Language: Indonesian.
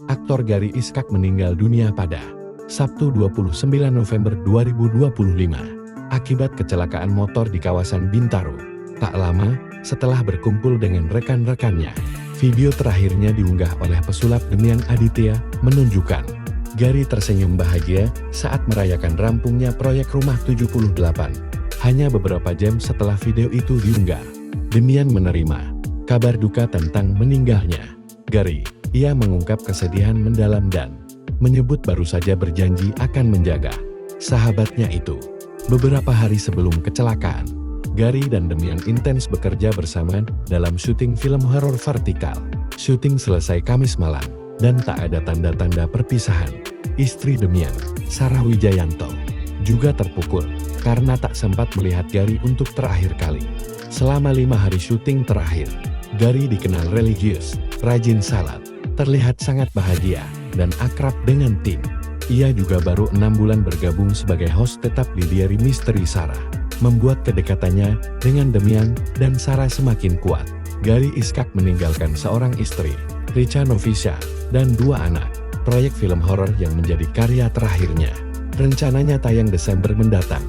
Aktor Gary Iskak meninggal dunia pada Sabtu 29 November 2025 akibat kecelakaan motor di kawasan Bintaro. Tak lama setelah berkumpul dengan rekan-rekannya, video terakhirnya diunggah oleh pesulap Demian Aditya menunjukkan Gary tersenyum bahagia saat merayakan rampungnya proyek Rumah 78. Hanya beberapa jam setelah video itu diunggah, Demian menerima kabar duka tentang meninggalnya Gary. Ia mengungkap kesedihan mendalam dan menyebut baru saja berjanji akan menjaga sahabatnya itu. Beberapa hari sebelum kecelakaan, Gary dan Demian intens bekerja bersama dalam syuting film horor Vertikal. Syuting selesai Kamis malam, dan tak ada tanda-tanda perpisahan. Istri Demian, Sarah Wijayanto, juga terpukul karena tak sempat melihat Gary untuk terakhir kali. Selama 5 hari syuting terakhir, Gary dikenal religius, rajin salat, terlihat sangat bahagia, dan akrab dengan tim. Ia juga baru 6 bulan bergabung sebagai host tetap di Diari Misteri Sarah, membuat kedekatannya dengan Demian dan Sarah semakin kuat. Gary Iskak meninggalkan seorang istri, Richa Novisha, dan 2 anak. Proyek film horor yang menjadi karya terakhirnya rencananya tayang Desember mendatang.